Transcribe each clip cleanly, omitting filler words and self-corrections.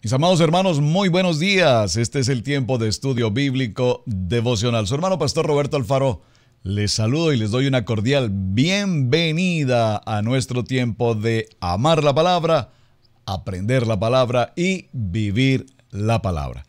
Mis amados hermanos, muy buenos días. Este es el tiempo de estudio bíblico devocional. Su hermano pastor Roberto Alfaro les saludo y les doy una cordial bienvenida a nuestro tiempo de amar la palabra, aprender la palabra y vivir la palabra.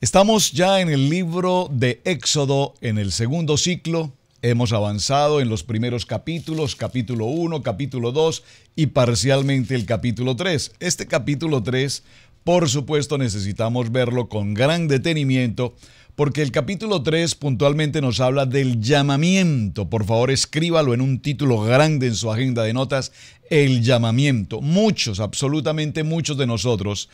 Estamos ya en el libro de Éxodo, en el segundo ciclo. Hemos avanzado en los primeros capítulos, capítulo 1, capítulo 2 y parcialmente el capítulo 3. Este capítulo 3, por supuesto, necesitamos verlo con gran detenimiento porque el capítulo 3 puntualmente nos habla del llamamiento. Por favor, escríbalo en un título grande en su agenda de notas, el llamamiento. Muchos, absolutamente muchos de nosotros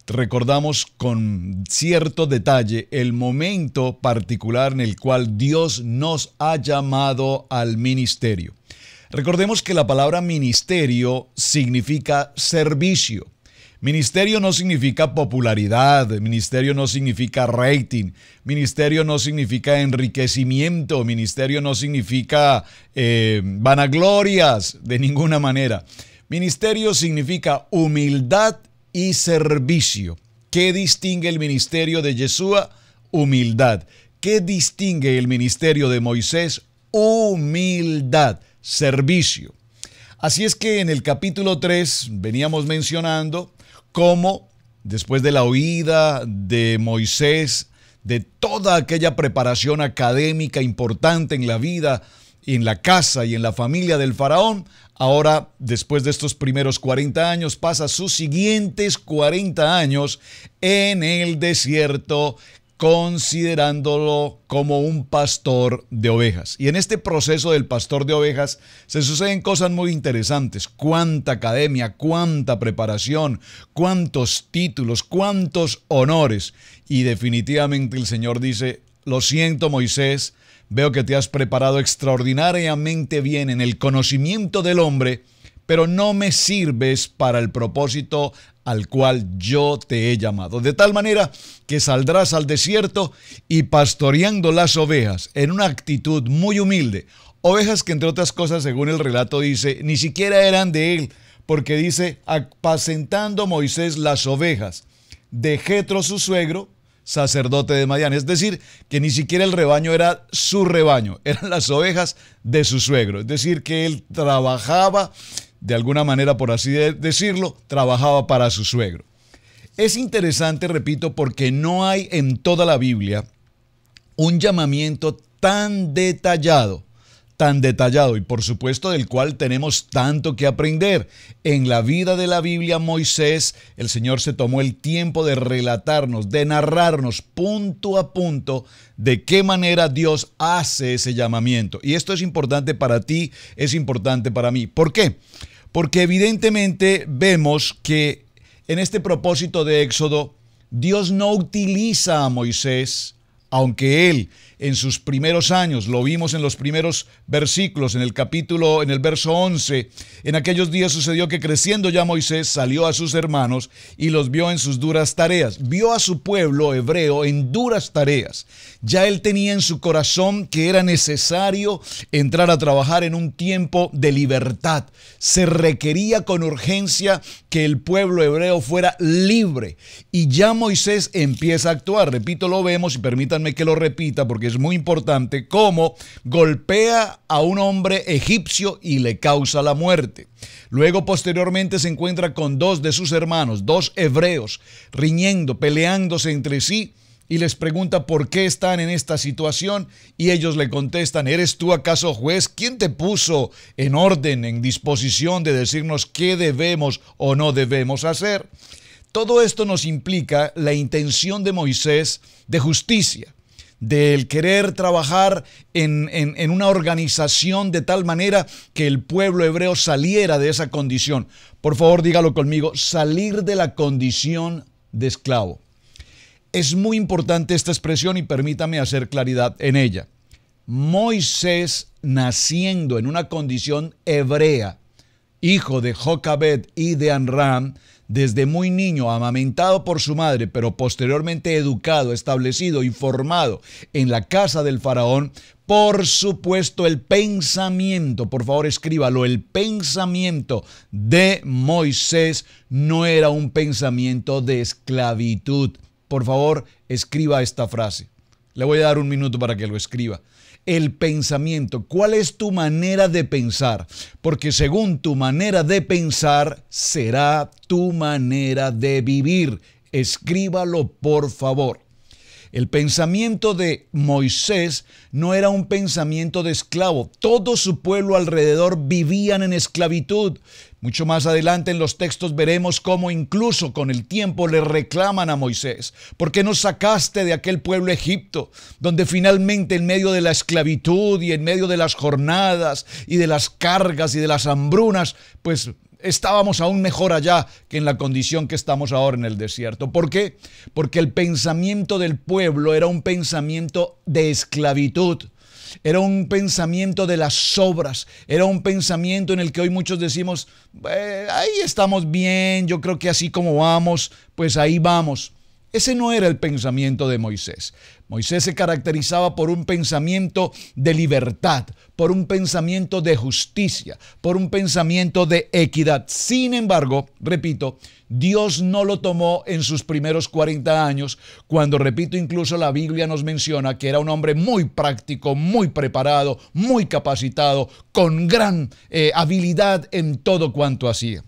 recordamos con cierto detalle el momento particular en el cual Dios nos ha llamado al ministerio. Recordemos que la palabra ministerio significa servicio. Ministerio no significa popularidad, ministerio no significa rating, ministerio no significa enriquecimiento, ministerio no significa vanaglorias de ninguna manera. Ministerio significa humildad y servicio. ¿Qué distingue el ministerio de Yeshua? Humildad. ¿Qué distingue el ministerio de Moisés? Humildad, servicio. Así es que en el capítulo 3 veníamos mencionando cómo después de la huida de Moisés, de toda aquella preparación académica importante en la vida, en la casa y en la familia del faraón, ahora después de estos primeros 40 años pasa sus siguientes 40 años en el desierto, considerándolo como un pastor de ovejas. Y en este proceso del pastor de ovejas se suceden cosas muy interesantes. Cuánta academia, cuánta preparación, cuántos títulos, cuántos honores. Y definitivamente el Señor dice: lo siento, Moisés, veo que te has preparado extraordinariamente bien en el conocimiento del hombre, pero no me sirves para el propósito al cual yo te he llamado. De tal manera que saldrás al desierto y pastoreando las ovejas en una actitud muy humilde. Ovejas que, entre otras cosas, según el relato dice, ni siquiera eran de él, porque dice, apacentando Moisés las ovejas de Jetro su suegro, sacerdote de Madián. Es decir, que ni siquiera el rebaño era su rebaño, eran las ovejas de su suegro. Es decir, que él trabajaba, de alguna manera, por así decirlo, trabajaba para su suegro. Es interesante, repito, porque no hay en toda la Biblia un llamamiento tan detallado, y por supuesto del cual tenemos tanto que aprender. En la vida de la Biblia, Moisés, el Señor se tomó el tiempo de relatarnos, de narrarnos punto a punto de qué manera Dios hace ese llamamiento. Y esto es importante para ti, es importante para mí. ¿Por qué? Porque evidentemente vemos que en este propósito de Éxodo, Dios no utiliza a Moisés, aunque él en sus primeros años, lo vimos en los primeros versículos, en el verso 11, en aquellos días sucedió que creciendo ya Moisés salió a sus hermanos y los vio en sus duras tareas. Vio a su pueblo hebreo en duras tareas. Ya él tenía en su corazón que era necesario entrar a trabajar en un tiempo de libertad. Se requería con urgencia que el pueblo hebreo fuera libre. Y ya Moisés empieza a actuar. Repito, lo vemos y permítanme que lo repita porque es muy importante, cómo golpea a un hombre egipcio y le causa la muerte. Luego, posteriormente, se encuentra con dos de sus hermanos, dos hebreos, riñendo, peleándose entre sí, y les pregunta por qué están en esta situación, y ellos le contestan: ¿eres tú acaso juez? ¿Quién te puso en orden, en disposición de decirnos qué debemos o no debemos hacer? Todo esto nos implica la intención de Moisés de justicia, del querer trabajar en una organización de tal manera que el pueblo hebreo saliera de esa condición. Por favor, dígalo conmigo: salir de la condición de esclavo. Es muy importante esta expresión y permítame hacer claridad en ella. Moisés, naciendo en una condición hebrea, hijo de Jocabed y de Amram, desde muy niño, amamentado por su madre, pero posteriormente educado, establecido y formado en la casa del faraón, Por supuesto, el pensamiento, por favor escríbalo, el pensamiento de Moisés no era un pensamiento de esclavitud. Por favor, escriba esta frase. Le voy a dar un minuto para que lo escriba. El pensamiento, ¿cuál es tu manera de pensar? Porque según tu manera de pensar, será tu manera de vivir. Escríbalo, por favor. El pensamiento de Moisés no era un pensamiento de esclavo. Todo su pueblo alrededor vivían en esclavitud. Mucho más adelante en los textos veremos cómo incluso con el tiempo le reclaman a Moisés: ¿por qué nos sacaste de aquel pueblo Egipto? Donde finalmente en medio de la esclavitud y en medio de las jornadas y de las cargas y de las hambrunas, pues estábamos aún mejor allá que en la condición que estamos ahora en el desierto. ¿Por qué? Porque el pensamiento del pueblo era un pensamiento de esclavitud. Era un pensamiento de las obras. Era un pensamiento en el que hoy muchos decimos: ahí estamos bien, yo creo que así como vamos, pues ahí vamos. Ese no era el pensamiento de Moisés. Moisés se caracterizaba por un pensamiento de libertad, por un pensamiento de justicia, por un pensamiento de equidad. Sin embargo, repito, Dios no lo tomó en sus primeros 40 años, cuando, repito, incluso la Biblia nos menciona que era un hombre muy práctico, muy preparado, muy capacitado, con gran habilidad en todo cuanto hacía.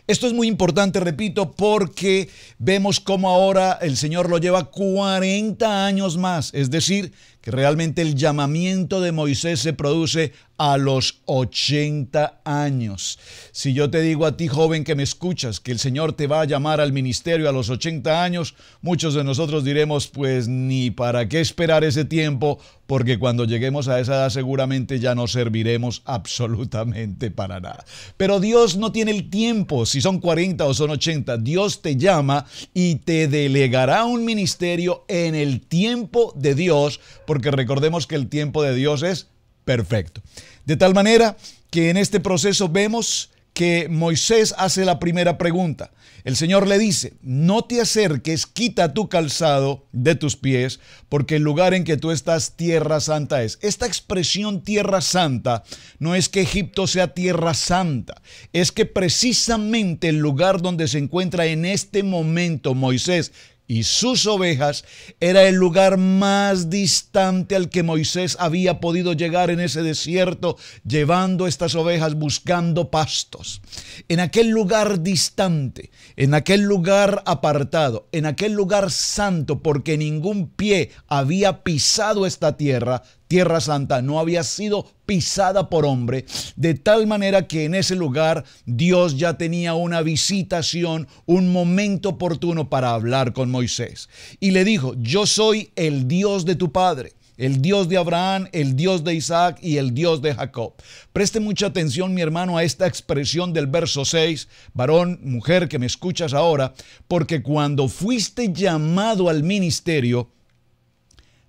Esto es muy importante, repito, porque vemos cómo ahora el Señor lo lleva 40 años más. Es decir, que realmente el llamamiento de Moisés se produce a los 80 años. Si yo te digo a ti, joven, que me escuchas, que el Señor te va a llamar al ministerio a los 80 años, muchos de nosotros diremos: pues ni para qué esperar ese tiempo, porque cuando lleguemos a esa edad seguramente ya no serviremos absolutamente para nada. Pero Dios no tiene el tiempo, si son 40 o son 80. Dios te llama y te delegará un ministerio en el tiempo de Dios, porque recordemos que el tiempo de Dios es perfecto. De tal manera que en este proceso vemos que Moisés hace la primera pregunta. El Señor le dice: no te acerques, quita tu calzado de tus pies, porque el lugar en que tú estás, tierra santa es. Esta expresión tierra santa no es que Egipto sea tierra santa, es que precisamente el lugar donde se encuentra en este momento Moisés y sus ovejas era el lugar más distante al que Moisés había podido llegar en ese desierto, llevando estas ovejas buscando pastos. En aquel lugar distante, en aquel lugar apartado, en aquel lugar santo, porque ningún pie había pisado esta tierra, tierra santa, no había sido pisada por hombre, de tal manera que en ese lugar Dios ya tenía una visitación, un momento oportuno para hablar con Moisés. Y le dijo: yo soy el Dios de tu padre, el Dios de Abraham, el Dios de Isaac y el Dios de Jacob. Preste mucha atención, mi hermano, a esta expresión del verso 6, varón, mujer que me escuchas ahora, porque cuando fuiste llamado al ministerio,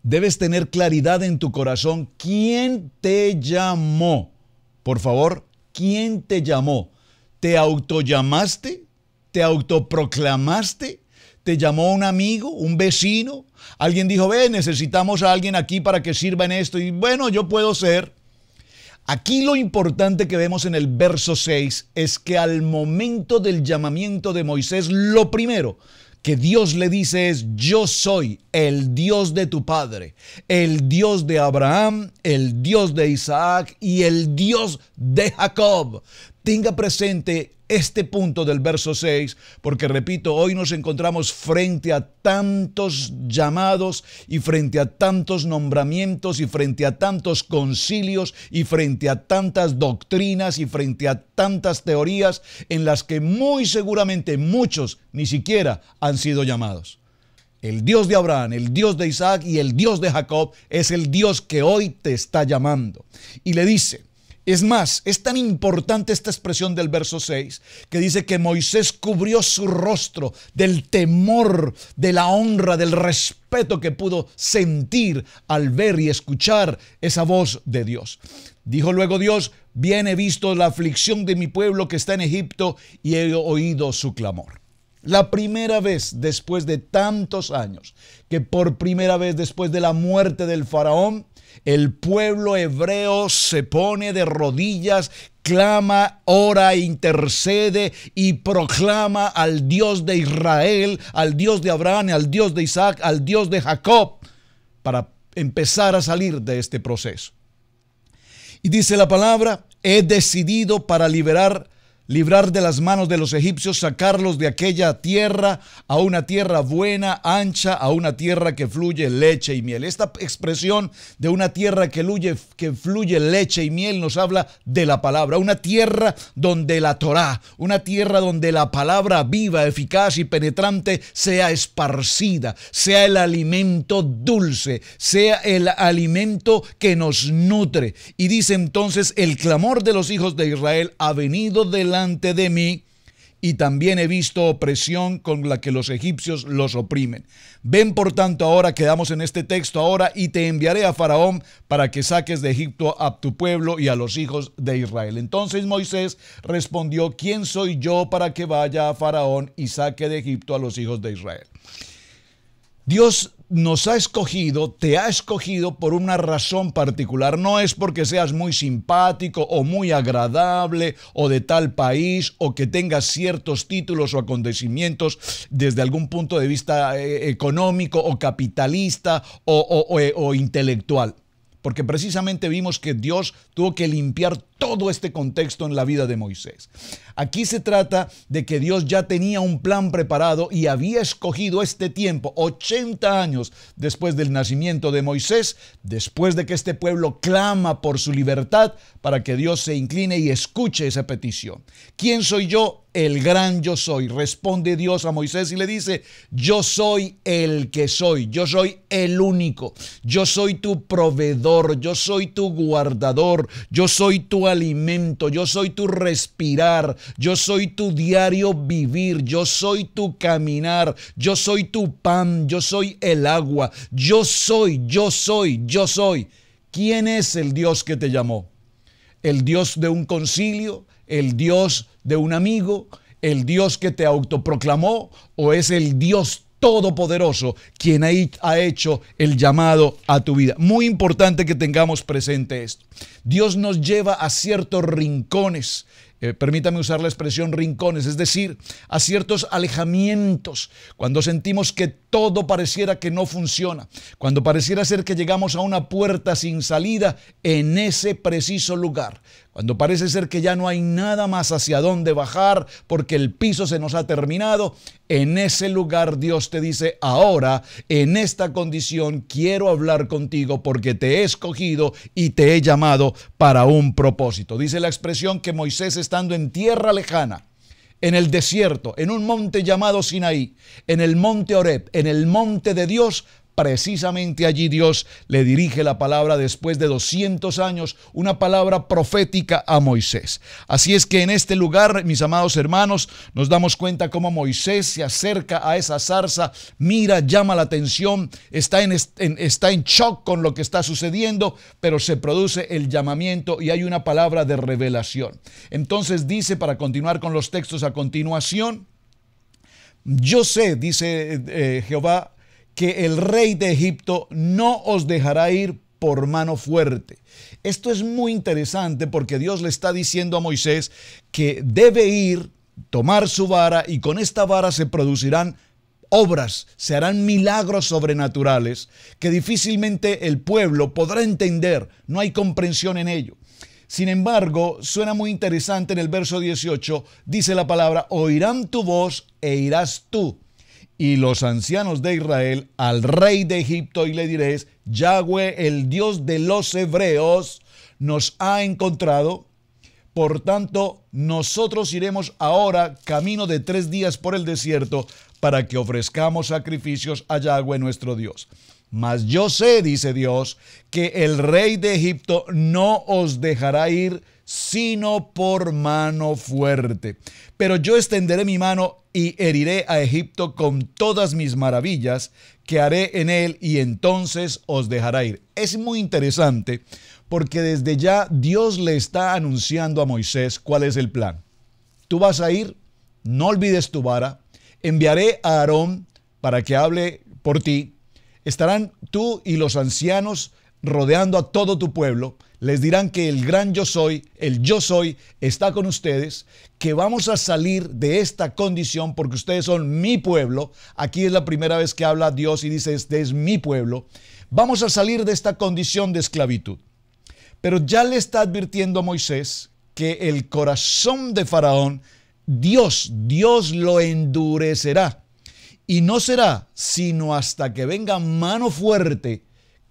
debes tener claridad en tu corazón. ¿Quién te llamó? Por favor, ¿quién te llamó? ¿Te autollamaste? ¿Te autoproclamaste? ¿Te llamó un amigo, un vecino? Alguien dijo: ve, necesitamos a alguien aquí para que sirva en esto. Y bueno, yo puedo ser. Aquí lo importante que vemos en el verso 6 es que al momento del llamamiento de Moisés, lo primero que Dios le dice es: yo soy el Dios de tu padre, el Dios de Abraham, el Dios de Isaac y el Dios de Jacob. Tenga presente este punto del verso 6, porque repito, hoy nos encontramos frente a tantos llamados y frente a tantos nombramientos y frente a tantos concilios y frente a tantas doctrinas y frente a tantas teorías en las que muy seguramente muchos ni siquiera han sido llamados. El Dios de Abraham, el Dios de Isaac y el Dios de Jacob es el Dios que hoy te está llamando. Y le dice: es más, es tan importante esta expresión del verso 6 que dice que Moisés cubrió su rostro del temor, de la honra, del respeto que pudo sentir al ver y escuchar esa voz de Dios. Dijo luego Dios: bien he visto la aflicción de mi pueblo que está en Egipto y he oído su clamor. La primera vez después de tantos años, que por primera vez después de la muerte del faraón, El pueblo hebreo se pone de rodillas, clama, ora, intercede y proclama al Dios de Israel, al Dios de Abraham, al Dios de Isaac, al Dios de Jacob, para empezar a salir de este proceso. Y dice la palabra: he decidido para librar de las manos de los egipcios, sacarlos de aquella tierra a una tierra buena, ancha, a una tierra que fluye leche y miel. Esta expresión de una tierra que fluye leche y miel nos habla de la palabra, una tierra donde la Torá, una tierra donde la palabra viva, eficaz y penetrante sea esparcida, sea el alimento dulce, sea el alimento que nos nutre. Y dice entonces: el clamor de los hijos de Israel ha venido delante de mí, y también he visto opresión con la que los egipcios los oprimen. Ven por tanto ahora, quedamos en este texto ahora, y te enviaré a Faraón para que saques de Egipto a tu pueblo y a los hijos de Israel. Entonces Moisés respondió: ¿quién soy yo para que vaya a Faraón y saque de Egipto a los hijos de Israel? Dios nos ha escogido, te ha escogido por una razón particular. No es porque seas muy simpático o muy agradable o de tal país o que tengas ciertos títulos o acontecimientos desde algún punto de vista económico o capitalista o intelectual. Porque precisamente vimos que Dios tuvo que limpiar todo este contexto en la vida de Moisés. Aquí se trata de que Dios ya tenía un plan preparado y había escogido este tiempo, 80 años después del nacimiento de Moisés, después de que este pueblo clama por su libertad, para que Dios se incline y escuche esa petición. ¿Quién soy yo? El gran yo soy. Responde Dios a Moisés y le dice: yo soy el que soy, yo soy el único, yo soy tu proveedor, yo soy tu guardador, yo soy tu alimento, yo soy tu respirar, yo soy tu diario vivir, yo soy tu caminar, yo soy tu pan, yo soy el agua, yo soy, yo soy, yo soy. ¿Quién es el Dios que te llamó? ¿El Dios de un concilio? ¿El Dios de un amigo? ¿El Dios que te autoproclamó? ¿O es el Dios todopoderoso quien ha hecho el llamado a tu vida? Muy importante que tengamos presente esto. Dios nos lleva a ciertos rincones, permítame usar la expresión rincones, es decir, a ciertos alejamientos, cuando sentimos que todo pareciera que no funciona, cuando pareciera ser que llegamos a una puerta sin salida, en ese preciso lugar, cuando parece ser que ya no hay nada más hacia dónde bajar porque el piso se nos ha terminado, en ese lugar Dios te dice: ahora, en esta condición, quiero hablar contigo porque te he escogido y te he llamado para un propósito. Dice la expresión que Moisés, estando en tierra lejana, en el desierto, en un monte llamado Sinaí, en el monte Horeb, en el monte de Dios, precisamente allí Dios le dirige la palabra después de 200 años, una palabra profética a Moisés. Así es que en este lugar, mis amados hermanos, nos damos cuenta cómo Moisés se acerca a esa zarza, mira, llama la atención, está en shock con lo que está sucediendo, pero se produce el llamamiento y hay una palabra de revelación. Entonces dice, para continuar con los textos a continuación: yo sé, dice Jehová, que el rey de Egipto no os dejará ir por mano fuerte. Esto es muy interesante porque Dios le está diciendo a Moisés que debe ir, tomar su vara, y con esta vara se producirán obras, se harán milagros sobrenaturales que difícilmente el pueblo podrá entender, no hay comprensión en ello. Sin embargo, suena muy interesante en el verso 18, dice la palabra: oirán tu voz e irás tú y los ancianos de Israel al rey de Egipto, y le diréis: Yahweh, el Dios de los hebreos, nos ha encontrado. Por tanto, nosotros iremos ahora camino de 3 días por el desierto para que ofrezcamos sacrificios a Yahweh nuestro Dios. Mas yo sé, dice Dios, que el rey de Egipto no os dejará ir sino por mano fuerte. Pero yo extenderé mi mano y heriré a Egipto con todas mis maravillas que haré en él, y entonces os dejará ir. Es muy interesante porque desde ya Dios le está anunciando a Moisés cuál es el plan. Tú vas a ir, no olvides tu vara, enviaré a Aarón para que hable por ti. Estarán tú y los ancianos rodeando a todo tu pueblo, les dirán que el gran yo soy, el yo soy, está con ustedes, que vamos a salir de esta condición porque ustedes son mi pueblo. Aquí es la primera vez que habla Dios y dice, este es mi pueblo. Vamos a salir de esta condición de esclavitud. Pero ya le está advirtiendo a Moisés que el corazón de Faraón, Dios lo endurecerá. Y no será sino hasta que venga mano fuerte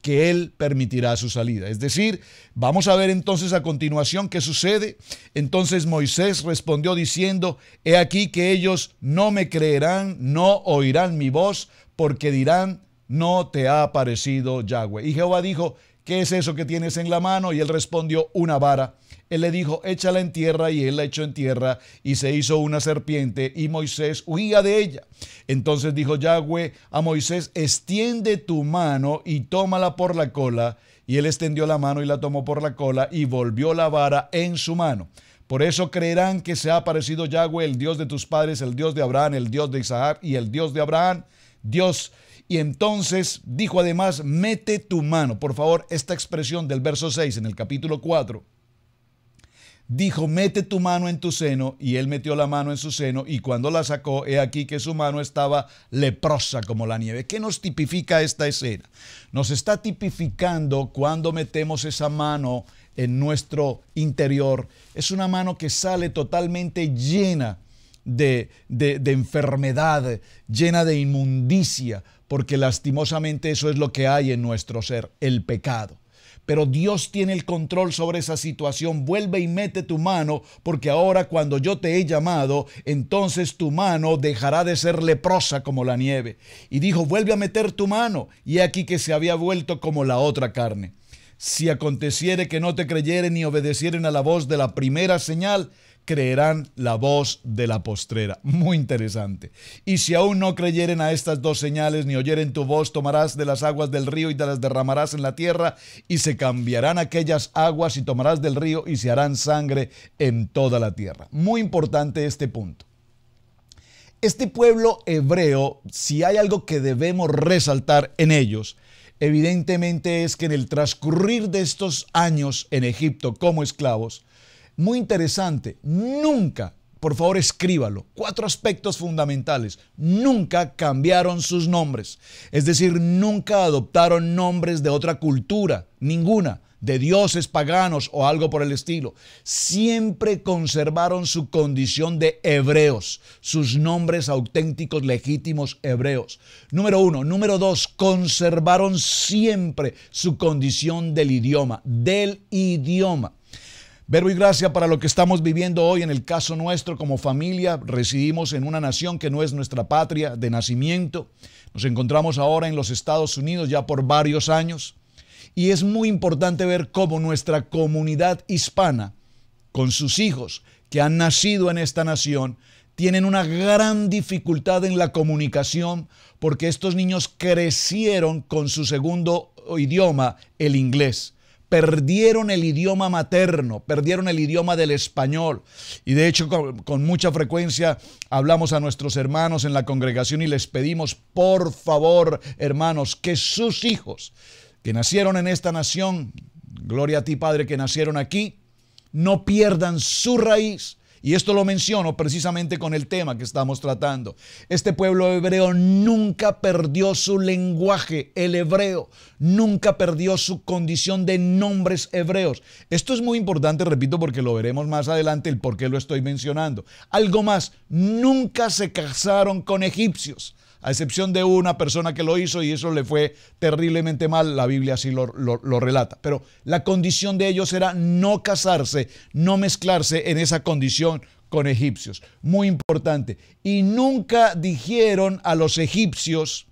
que él permitirá su salida. Es decir, vamos a ver entonces a continuación qué sucede. Entonces Moisés respondió diciendo, he aquí que ellos no me creerán, no oirán mi voz, porque dirán, no te ha aparecido Yahweh. Y Jehová dijo, ¿qué es eso que tienes en la mano? Y él respondió, una vara. Él le dijo, échala en tierra, y él la echó en tierra, y se hizo una serpiente, y Moisés huía de ella. Entonces dijo Yahweh a Moisés, extiende tu mano y tómala por la cola. Y él extendió la mano y la tomó por la cola, y volvió la vara en su mano. Por eso creerán que se ha aparecido Yahweh, el Dios de tus padres, el Dios de Abraham, el Dios de Isaac y el Dios de Abraham, Dios. Y entonces dijo además, mete tu mano. Por favor, esta expresión del verso 6 en el capítulo 4. Dijo, mete tu mano en tu seno, y él metió la mano en su seno, y cuando la sacó, he aquí que su mano estaba leprosa como la nieve. ¿Qué nos tipifica esta escena? Nos está tipificando cuando metemos esa mano en nuestro interior. Es una mano que sale totalmente llena de enfermedad, llena de inmundicia, porque lastimosamente eso es lo que hay en nuestro ser, el pecado. Pero Dios tiene el control sobre esa situación. Vuelve y mete tu mano, porque ahora cuando yo te he llamado, entonces tu mano dejará de ser leprosa como la nieve. Y dijo, vuelve a meter tu mano, y he aquí que se había vuelto como la otra carne. Si aconteciere que no te creyeren ni obedecieren a la voz de la primera señal, creerán la voz de la postrera. Muy interesante. Y si aún no creyeren a estas dos señales, ni oyeren tu voz, tomarás de las aguas del río y te las derramarás en la tierra, y se cambiarán aquellas aguas, y tomarás del río, y se harán sangre en toda la tierra. Muy importante este punto. Este pueblo hebreo, si hay algo que debemos resaltar en ellos, evidentemente es que en el transcurrir de estos años en Egipto como esclavos, muy interesante, nunca, por favor escríbalo, 4 aspectos fundamentales, nunca cambiaron sus nombres, es decir, nunca adoptaron nombres de otra cultura, ninguna, de dioses paganos o algo por el estilo. Siempre conservaron su condición de hebreos, sus nombres auténticos, legítimos hebreos. Número 1. Número 2, conservaron siempre su condición del idioma. Verbo y gracia para lo que estamos viviendo hoy. En el caso nuestro como familia, residimos en una nación que no es nuestra patria de nacimiento. Nos encontramos ahora en los Estados Unidos ya por varios años. Y es muy importante ver cómo nuestra comunidad hispana, con sus hijos que han nacido en esta nación, tienen una gran dificultad en la comunicación porque estos niños crecieron con su segundo idioma, el inglés. Perdieron el idioma materno, perdieron el idioma del español. Y de hecho, con mucha frecuencia hablamos a nuestros hermanos en la congregación y les pedimos, por favor, hermanos, que sus hijos que nacieron en esta nación, gloria a ti, Padre, que nacieron aquí, no pierdan su raíz. Y esto lo menciono precisamente con el tema que estamos tratando. Este pueblo hebreo nunca perdió su lenguaje, el hebreo. Nunca perdió su condición de nombres hebreos. Esto es muy importante, repito, porque lo veremos más adelante el por qué lo estoy mencionando. Algo más, nunca se casaron con egipcios, a excepción de una persona que lo hizo y eso le fue terriblemente mal, la Biblia así lo relata. Pero la condición de ellos era no casarse, no mezclarse en esa condición con egipcios. Muy importante. Y nunca dijeron a los egipcios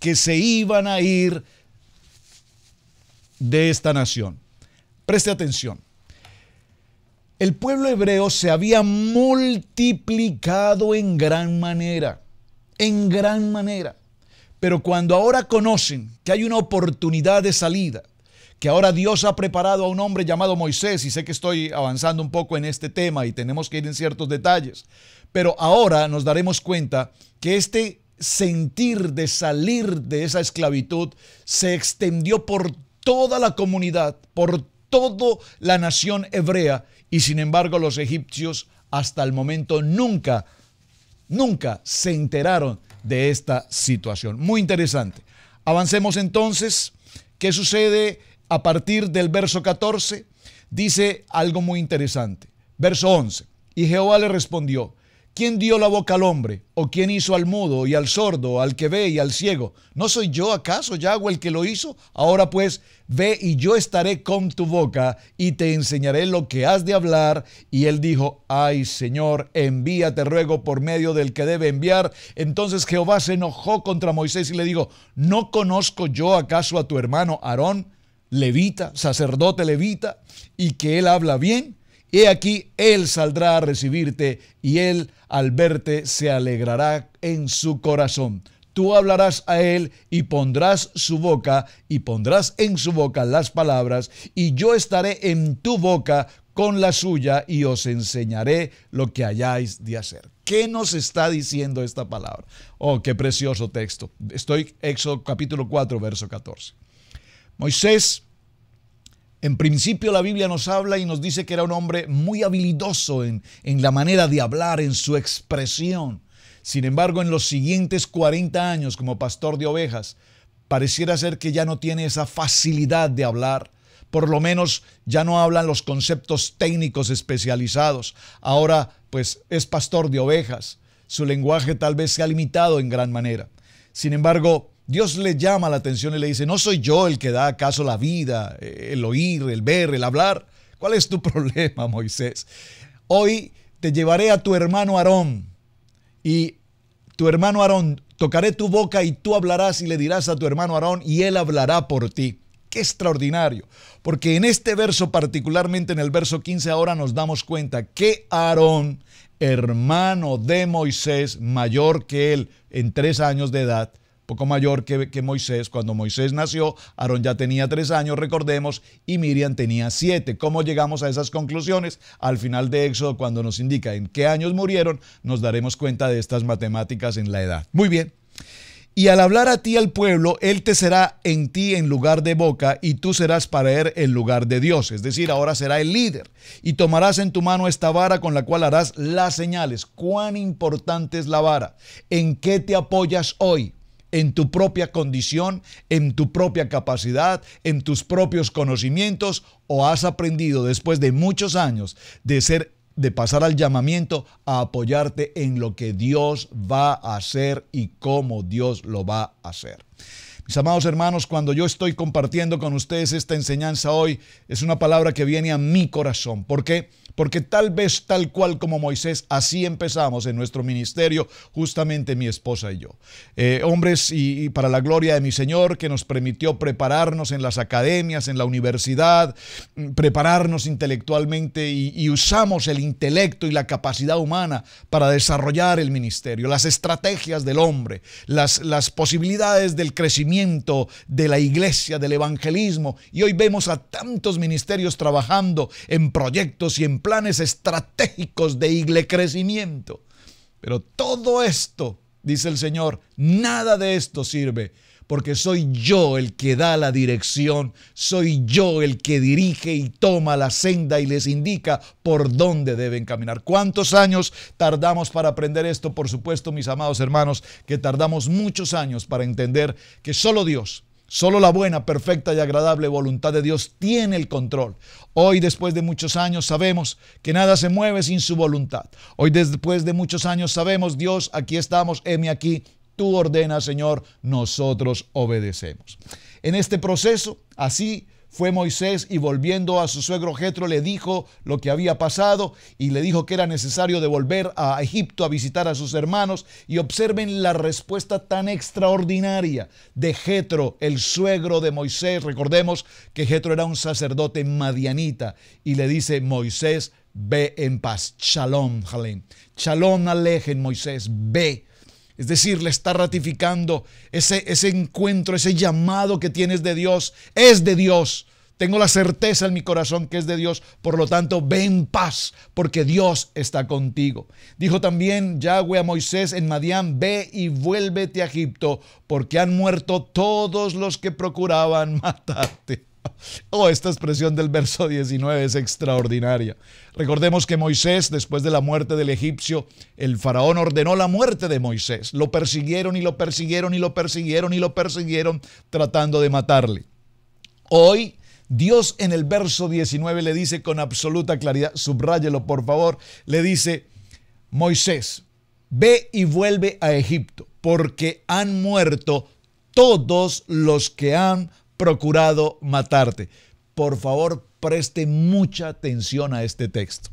que se iban a ir de esta nación. Preste atención. El pueblo hebreo se había multiplicado en gran manera, Pero cuando ahora conocen que hay una oportunidad de salida, que ahora Dios ha preparado a un hombre llamado Moisés, y sé que estoy avanzando un poco en este tema y tenemos que ir en ciertos detalles, pero ahora nos daremos cuenta que este sentir de salir de esa esclavitud se extendió por toda la comunidad, por toda la nación hebrea, y sin embargo los egipcios hasta el momento nunca se enteraron de esta situación. Muy interesante. Avancemos entonces. ¿Qué sucede a partir del verso 14? Dice algo muy interesante. Verso 11. Y Jehová le respondió: ¿quién dio la boca al hombre? ¿O quién hizo al mudo y al sordo, al que ve y al ciego? ¿No soy yo acaso, Yahweh, el que lo hizo? Ahora pues, ve y yo estaré con tu boca y te enseñaré lo que has de hablar. Y él dijo: ay, Señor, envíate, ruego, por medio del que debe enviar. Entonces Jehová se enojó contra Moisés y le dijo: ¿no conozco yo acaso a tu hermano Aarón, levita, sacerdote levita, y que él habla bien? He aquí, él saldrá a recibirte, y él al verte se alegrará en su corazón. Tú hablarás a él y pondrás su boca, y pondrás en su boca las palabras, y yo estaré en tu boca con la suya, y os enseñaré lo que hayáis de hacer. ¿Qué nos está diciendo esta palabra? Oh, qué precioso texto. Estoy Éxodo capítulo 4, verso 14. Moisés, en principio la Biblia nos habla y nos dice que era un hombre muy habilidoso en la manera de hablar, en su expresión. Sin embargo, en los siguientes 40 años como pastor de ovejas, pareciera ser que ya no tiene esa facilidad de hablar. Por lo menos ya no hablan los conceptos técnicos especializados. Ahora pues es pastor de ovejas. Su lenguaje tal vez se ha limitado en gran manera. Sin embargo, Dios le llama la atención y le dice: ¿no soy yo el que da acaso la vida, el oír, el ver, el hablar? ¿Cuál es tu problema, Moisés? Hoy te llevaré a tu hermano Aarón, y tu hermano Aarón, tocaré tu boca y tú hablarás y le dirás a tu hermano Aarón y él hablará por ti. ¡Qué extraordinario! Porque en este verso, particularmente en el verso 15, ahora nos damos cuenta que Aarón, hermano de Moisés, mayor que él en 3 años de edad, poco mayor que Moisés. Cuando Moisés nació, Aarón ya tenía 3 años, recordemos, y Miriam tenía 7. ¿Cómo llegamos a esas conclusiones? Al final de Éxodo, cuando nos indica en qué años murieron, nos daremos cuenta de estas matemáticas en la edad. Muy bien. Y al hablar a ti al pueblo, él te será en ti en lugar de boca, y tú serás para él en lugar de Dios. Es decir, ahora será el líder. Y tomarás en tu mano esta vara con la cual harás las señales. ¿Cuán importante es la vara? ¿En qué te apoyas hoy? ¿En tu propia condición, en tu propia capacidad, en tus propios conocimientos? ¿O has aprendido después de muchos años de pasar al llamamiento a apoyarte en lo que Dios va a hacer y cómo Dios lo va a hacer? Mis amados hermanos, cuando yo estoy compartiendo con ustedes esta enseñanza hoy, es una palabra que viene a mi corazón. ¿Por qué? Porque tal vez, tal cual como Moisés, así empezamos en nuestro ministerio, justamente mi esposa y yo. Hombres y para la gloria de mi Señor, que nos permitió prepararnos en las academias, en la universidad, prepararnos intelectualmente, y usamos el intelecto y la capacidad humana para desarrollar el ministerio, las estrategias del hombre, las posibilidades del crecimiento de la iglesia, del evangelismo. Y hoy vemos a tantos ministerios trabajando en proyectos y en planes estratégicos de crecimiento. Pero todo esto, dice el Señor, nada de esto sirve, porque soy yo el que da la dirección, soy yo el que dirige y toma la senda y les indica por dónde deben caminar. ¿Cuántos años tardamos para aprender esto? Por supuesto, mis amados hermanos, que tardamos muchos años para entender que solo Dios, solo la buena, perfecta y agradable voluntad de Dios tiene el control. Hoy, después de muchos años, sabemos que nada se mueve sin su voluntad. Hoy, después de muchos años, sabemos: Dios, aquí estamos, heme aquí, tú ordenas, Señor, nosotros obedecemos. En este proceso, así fue Moisés, y volviendo a su suegro Jetro le dijo lo que había pasado y le dijo que era necesario de volver a Egipto a visitar a sus hermanos. Y observen la respuesta tan extraordinaria de Jetro, el suegro de Moisés. Recordemos que Jetro era un sacerdote madianita, y le dice: Moisés, ve en paz. Shalom, Jalem. Shalom alejen, Moisés, ve. Es decir, le está ratificando ese encuentro, ese llamado que tienes de Dios. Es de Dios. Tengo la certeza en mi corazón que es de Dios, por lo tanto, ve en paz, porque Dios está contigo. Dijo también Yahweh a Moisés en Madián, ve y vuélvete a Egipto, porque han muerto todos los que procuraban matarte. Oh, esta expresión del verso 19 es extraordinaria. Recordemos que Moisés, después de la muerte del egipcio, el faraón ordenó la muerte de Moisés. Lo persiguieron y lo persiguieron y lo persiguieron y lo persiguieron tratando de matarle. Hoy Dios en el verso 19 le dice con absoluta claridad, subráyelo por favor, le dice, Moisés, ve y vuelve a Egipto, porque han muerto todos los que han procurado matarte. Por favor, preste mucha atención a este texto.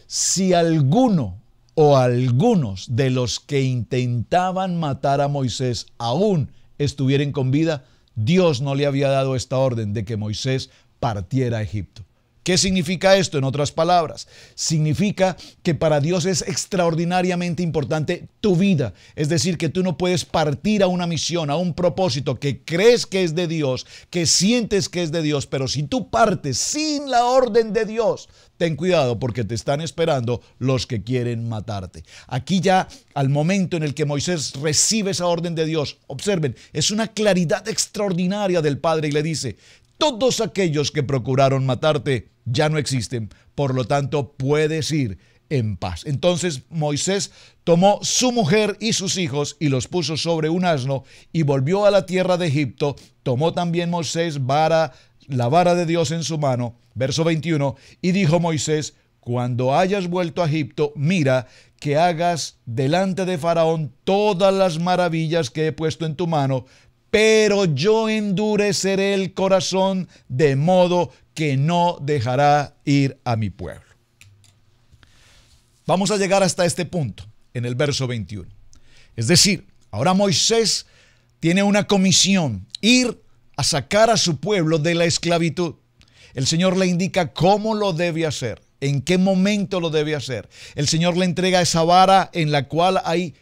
Si alguno o algunos de los que intentaban matar a Moisés aún estuvieran con vida, Dios no le había dado esta orden de que Moisés partiera a Egipto. ¿Qué significa esto? En otras palabras, significa que para Dios es extraordinariamente importante tu vida. Es decir, que tú no puedes partir a una misión, a un propósito que crees que es de Dios, que sientes que es de Dios, pero si tú partes sin la orden de Dios, ten cuidado porque te están esperando los que quieren matarte. Aquí ya, al momento en el que Moisés recibe esa orden de Dios, observen, es una claridad extraordinaria del Padre y le dice, todos aquellos que procuraron matarte ya no existen, por lo tanto puedes ir en paz. Entonces Moisés tomó su mujer y sus hijos y los puso sobre un asno y volvió a la tierra de Egipto. Tomó también Moisés la vara de Dios en su mano, verso 21, y dijo Moisés, cuando hayas vuelto a Egipto, mira que hagas delante de Faraón todas las maravillas que he puesto en tu mano, pero yo endureceré el corazón de modo que no dejará ir a mi pueblo. Vamos a llegar hasta este punto, en el verso 21. Es decir, ahora Moisés tiene una comisión, ir a sacar a su pueblo de la esclavitud. El Señor le indica cómo lo debe hacer, en qué momento lo debe hacer. El Señor le entrega esa vara en la cual hay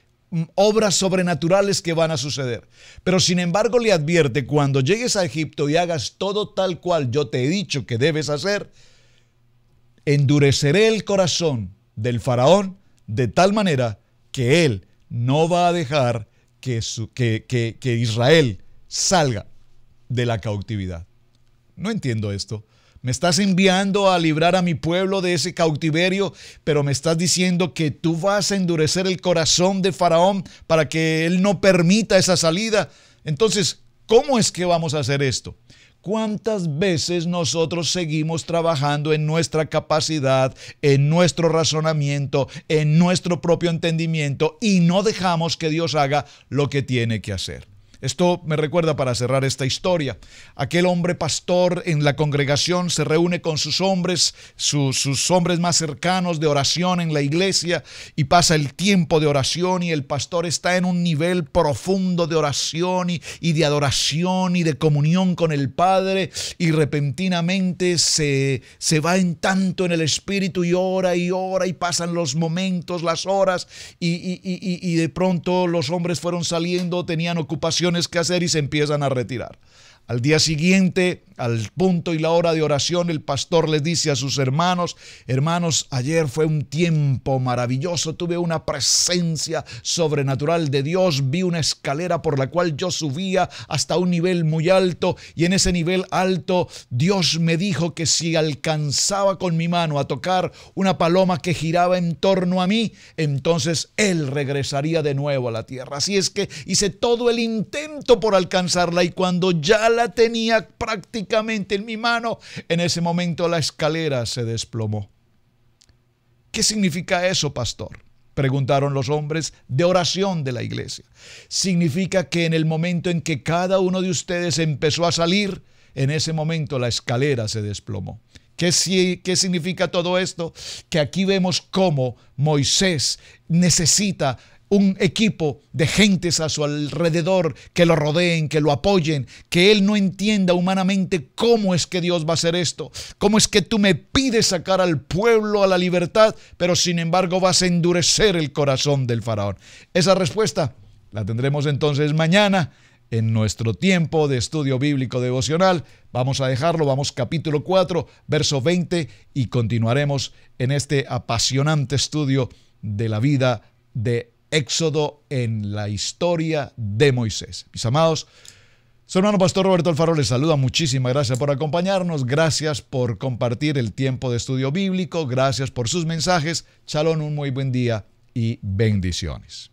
obras sobrenaturales que van a suceder. Pero sin embargo le advierte, cuando llegues a Egipto y hagas todo tal cual yo te he dicho que debes hacer, endureceré el corazón del faraón de tal manera que él no va a dejar que Israel salga de la cautividad. No entiendo esto. Me estás enviando a librar a mi pueblo de ese cautiverio, pero me estás diciendo que tú vas a endurecer el corazón de Faraón para que él no permita esa salida. Entonces, ¿cómo es que vamos a hacer esto? ¿Cuántas veces nosotros seguimos trabajando en nuestra capacidad, en nuestro razonamiento, en nuestro propio entendimiento y no dejamos que Dios haga lo que tiene que hacer? Esto me recuerda, para cerrar esta historia, aquel hombre pastor en la congregación se reúne con sus hombres, sus hombres más cercanos de oración en la iglesia, y pasa el tiempo de oración y el pastor está en un nivel profundo de oración y de adoración y de comunión con el Padre, y repentinamente se va en tanto en el Espíritu y ora y pasan los momentos, las horas y de pronto los hombres fueron saliendo, tenían ocupación que hacer y se empiezan a retirar. Al día siguiente, al punto y la hora de oración, el pastor les dice a sus hermanos, hermanos, ayer fue un tiempo maravilloso, tuve una presencia sobrenatural de Dios, vi una escalera por la cual yo subía hasta un nivel muy alto y en ese nivel alto Dios me dijo que si alcanzaba con mi mano a tocar una paloma que giraba en torno a mí, entonces Él regresaría de nuevo a la tierra. Así es que hice todo el intento por alcanzarla y cuando ya la tenía prácticamente en mi mano, en ese momento la escalera se desplomó. ¿Qué significa eso, pastor?, preguntaron los hombres de oración de la iglesia. Significa que en el momento en que cada uno de ustedes empezó a salir, en ese momento la escalera se desplomó. ¿Qué significa todo esto? Que aquí vemos cómo Moisés necesita un equipo de gentes a su alrededor que lo rodeen, que lo apoyen, que él no entienda humanamente cómo es que Dios va a hacer esto, cómo es que tú me pides sacar al pueblo a la libertad, pero sin embargo vas a endurecer el corazón del faraón. Esa respuesta la tendremos entonces mañana en nuestro tiempo de estudio bíblico devocional. Vamos a dejarlo, vamos capítulo 4, verso 20 y continuaremos en este apasionante estudio de la vida de Éxodo en la historia de Moisés. Mis amados, su hermano Pastor Roberto Alfaro les saluda. Muchísimas gracias por acompañarnos. Gracias por compartir el tiempo de estudio bíblico. Gracias por sus mensajes. Shalom, un muy buen día y bendiciones.